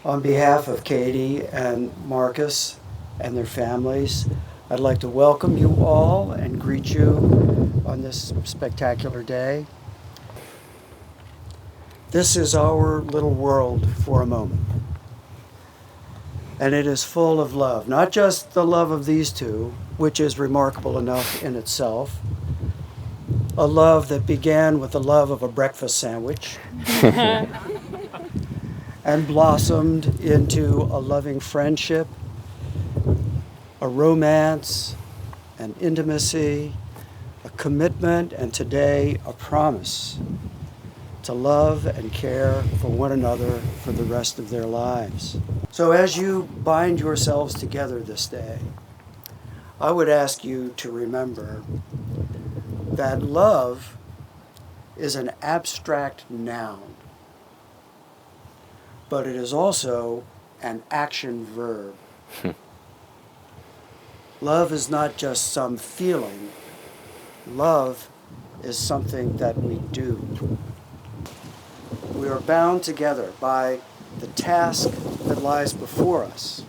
On behalf of Katie and Marcus and their families, I'd like to welcome you all and greet you on this spectacular day. This is our little world for a moment. And it is full of love, not just the love of these two, which is remarkable enough in itself, a love that began with the love of a breakfast sandwich and blossomed into a loving friendship, a romance, an intimacy, a commitment, and today a promise to love and care for one another for the rest of their lives. So as you bind yourselves together this day, I would ask you to remember that love is an abstract noun, but it is also an action verb. Love is not just some feeling. Love is something that we do. We are bound together by the task that lies before us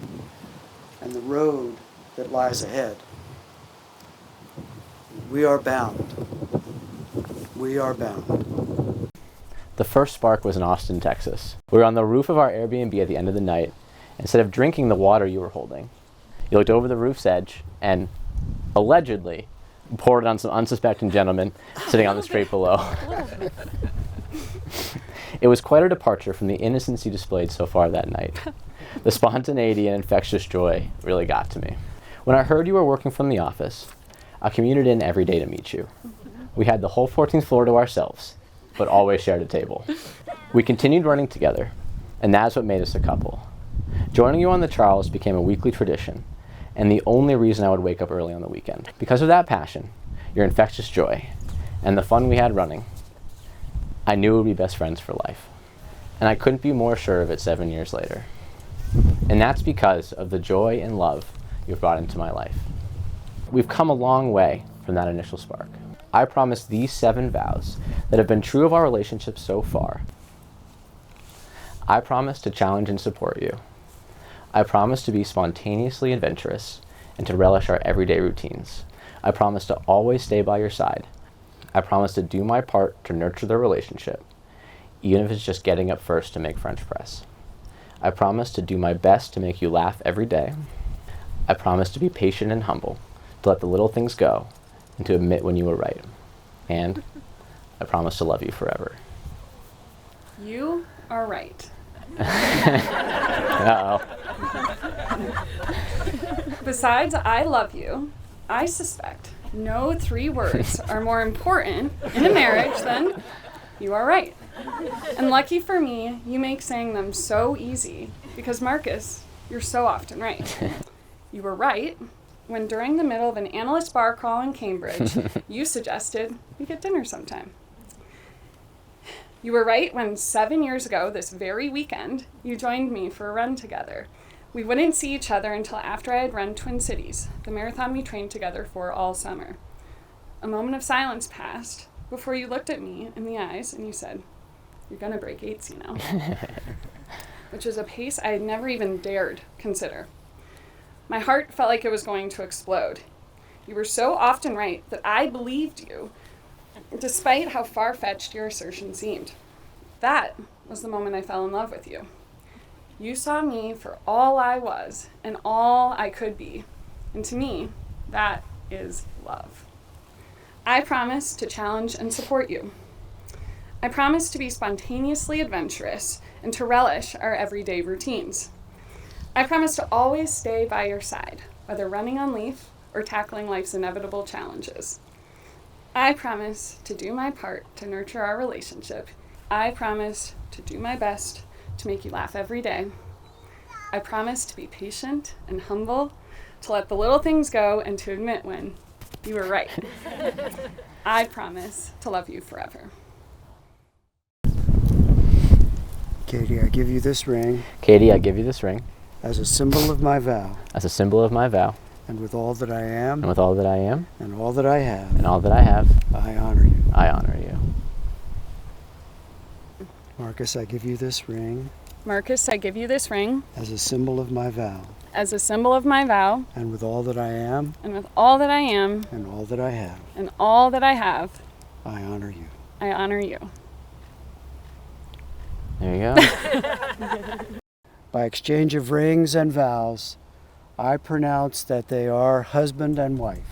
and the road that lies ahead. We are bound. We are bound. The first spark was in Austin, Texas. We were on the roof of our Airbnb at the end of the night. Instead of drinking the water you were holding, you looked over the roof's edge and, allegedly, poured it on some unsuspecting gentleman sitting on the street below. It was quite a departure from the innocence you displayed so far that night. The spontaneity and infectious joy really got to me. When I heard you were working from the office, I commuted in every day to meet you. We had the whole 14th floor to ourselves, but always shared a table. We continued running together, and that's what made us a couple. Joining you on the Charles became a weekly tradition, and the only reason I would wake up early on the weekend. Because of that passion, your infectious joy, and the fun we had running, I knew we would be best friends for life. And I couldn't be more sure of it 7 years later. And that's because of the joy and love you've brought into my life. We've come a long way from that initial spark. I promise these 7 vows that have been true of our relationship so far. I promise to challenge and support you. I promise to be spontaneously adventurous and to relish our everyday routines. I promise to always stay by your side. I promise to do my part to nurture the relationship, even if it's just getting up first to make French press. I promise to do my best to make you laugh every day. I promise to be patient and humble, to let the little things go, and to admit when you were right. And I promise to love you forever. You are right. Uh-oh. Besides, I love you, I suspect no 3 words are more important in a marriage than you are right. And lucky for me, you make saying them so easy because, Marcus, you're so often right. You were right when during the middle of an analyst bar crawl in Cambridge, you suggested we get dinner sometime. You were right when 7 years ago, this very weekend, you joined me for a run together. We wouldn't see each other until after I had run Twin Cities, the marathon we trained together for all summer. A moment of silence passed before you looked at me in the eyes and you said, "You're gonna break 8s, you know." Which was a pace I had never even dared consider. My heart felt like it was going to explode. You were so often right that I believed you, despite how far-fetched your assertion seemed. That was the moment I fell in love with you. You saw me for all I was and all I could be. And to me, that is love. I promise to challenge and support you. I promise to be spontaneously adventurous and to relish our everyday routines. I promise to always stay by your side, whether running on leaf or tackling life's inevitable challenges. I promise to do my part to nurture our relationship. I promise to do my best to make you laugh every day. I promise to be patient and humble, to let the little things go and to admit when you were right. I promise to love you forever. Katie, I give you this ring Katie, I give you this ring as a symbol of my vow, as a symbol of my vow, and with all that I am and with all that I am, and all that I have, and all that I have, I honor you. I honor you. Marcus, I give you this ring Marcus, I give you this ring as a symbol of my vow, as a symbol of my vow, and with all that I am and with all that I am and all that I have, and all that I have, I honor you. I honor you. There you go. By exchange of rings and vows, I pronounce that they are husband and wife.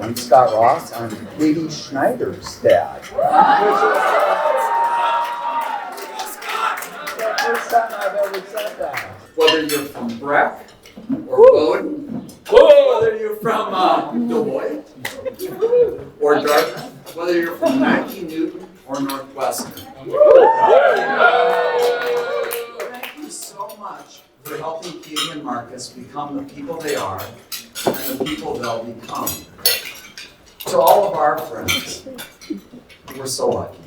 I'm Scott Ross. I'm Katie Schneider's dad. The first time I've ever said that. Whether you're from Breck or Bowdoin, whether you're from Deloitte or Dartmouth, whether you're from Mackey, Newton, or Northwestern. Thank you so much for helping Katie and Marcus become the people they are and the people they'll become. To all of our friends, we're so lucky.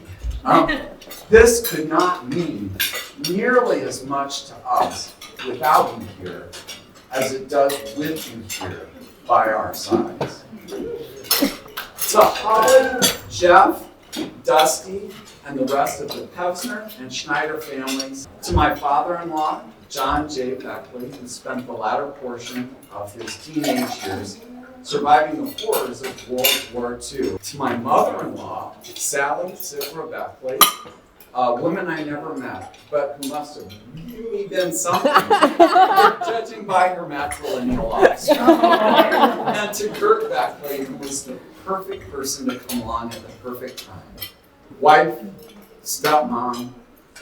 This could not mean nearly as much to us without you here as it does with you here by our sides. To Holly, Jeff, Dusty, and the rest of the Pevsner and Schneider families. To my father-in-law, John J. Beckley, who spent the latter portion of his teenage years surviving the horrors of World War II. To my mother-in-law, Sally Sifra Beckley, a woman I never met, but who must have really been something, judging by her matrilineal offspring. And to Kurt Beckley, who was the perfect person to come along at the perfect time. Wife, stepmom,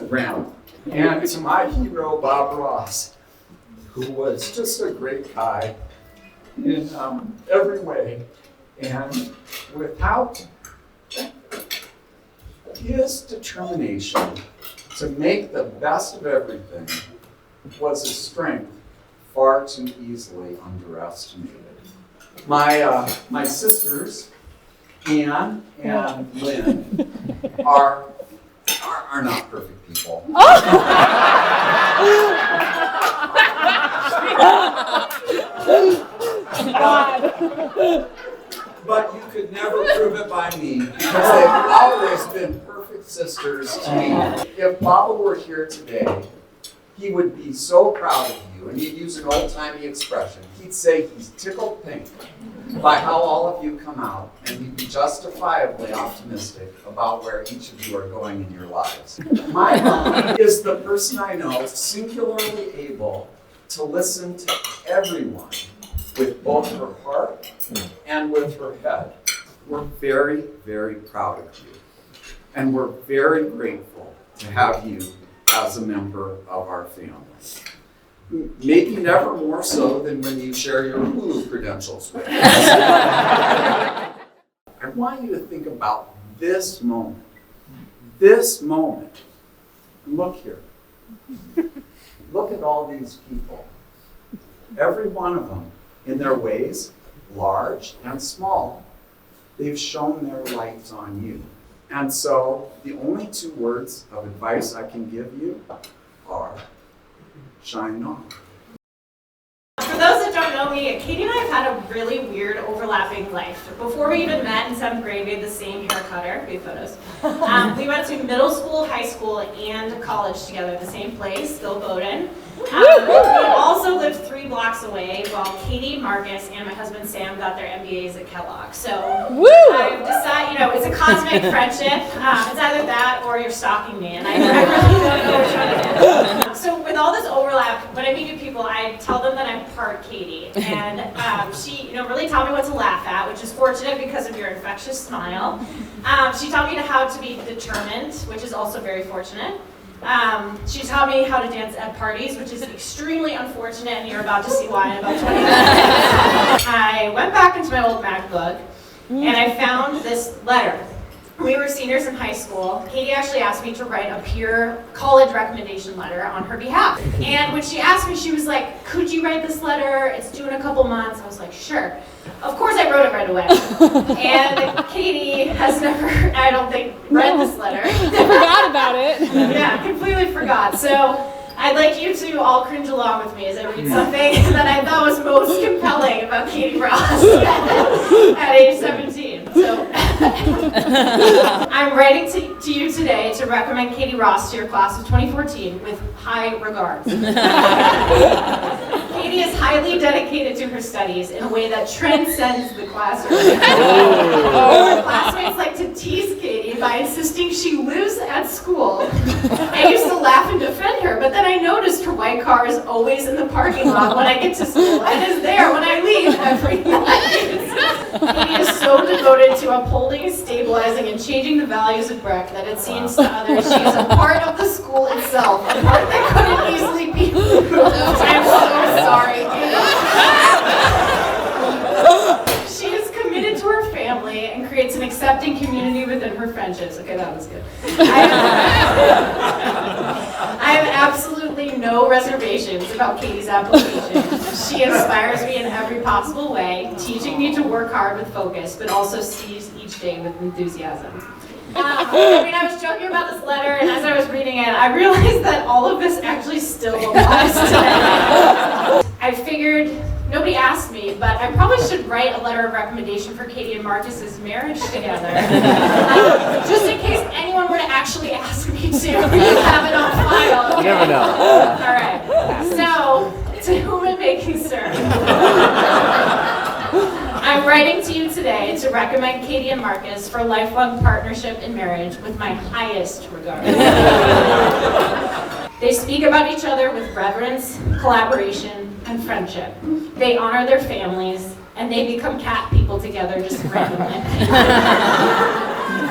grandma. And to my hero, Bob Ross, who was just a great guy in every way. And without his determination to make the best of everything was a strength far too easily underestimated. My sisters, Anne and Lynn, are not perfect people. But you could never prove it by me because they've always been perfect sisters to me. If Baba were here today, he would be so proud of you, and he'd use an old-timey expression. He'd say he's tickled pink by how all of you come out, and he'd be justifiably optimistic about where each of you are going in your lives. My mom is the person I know singularly able to listen to everyone with both her heart and with her head. We're very, very proud of you. And we're very grateful to have you as a member of our family. Maybe never more so than when you share your Hulu credentials with us. I want you to think about this moment Look here. Look at all these people. Every one of them, in their ways, large and small, they've shown their lights on you. And so the only two words of advice I can give you are shine on. For those that don't know me, Katie and I have had a really weird overlapping life. Before we even met in 7th grade, we had the same hair cutter. We have photos. We went to middle school, high school, and college together at the same place, Bill Bowden. We also lived 3 blocks away while Katie, Marcus, and my husband Sam got their MBAs at Kellogg. So I've decided, it's a cosmic friendship. It's either that or you're stalking me, and I really don't know which one it is. So with all this overlap, when I meet new people, I tell them that I'm part Katie, and she, really taught me what to laugh at, which is fortunate because of your infectious smile. She taught me how to be determined, which is also very fortunate. She taught me how to dance at parties, which is extremely unfortunate, and you're about to see why in about 20 minutes. I went back into my old MacBook, and I found this letter. We were seniors in high school. Katie actually asked me to write a peer college recommendation letter on her behalf. And when she asked me, she was like, could you write this letter? It's due in a couple months. I was like, sure. Of course I wrote it right away. And Katie has never, I don't think, read this letter. Forgot about it. Yeah, completely forgot. So I'd like you to all cringe along with me as I read something that I thought was most compelling about Katie Ross at age 17. So I'm writing to you today to recommend Katie Ross to your class of 2014 with high regards. Katie is highly dedicated to her studies in a way that transcends the classroom. Her classmates like to tease Katie by insisting she lives at school. I used to laugh and defend her, but then I noticed her white car is always in the parking lot when I get to school and is there when I leave every night. Katie is so devoted to upholding, stabilizing, and changing the values of Breck that it seems to others she is a part of the school itself, a part that couldn't easily be moved. I'm so sorry. She is committed to her family and creates an accepting community within her friendships. Okay, that was good. I have absolutely no reservations about Katie's application. She inspires me in every possible way, teaching me to work hard with focus, but also seize each day with enthusiasm. I was joking about this letter, and as I was reading it, I realized that all of this actually still applies today. I figured, nobody asked me, but I probably should write a letter of recommendation for Katie and Marcus's marriage together. Just in case anyone were to actually ask me to have it on file. You never know. All right. So, to whom it may concern. I'm writing to you today to recommend Katie and Marcus for lifelong partnership and marriage with my highest regard. They speak about each other with reverence, collaboration, and friendship. They honor their families, and they become cat people together just randomly.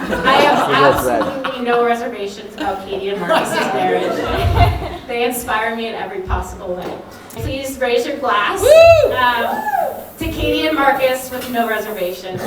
I have absolutely no reservations about Katie and Marcus's marriage. They inspire me in every possible way. Please raise your glass to Katie and Marcus with no reservations.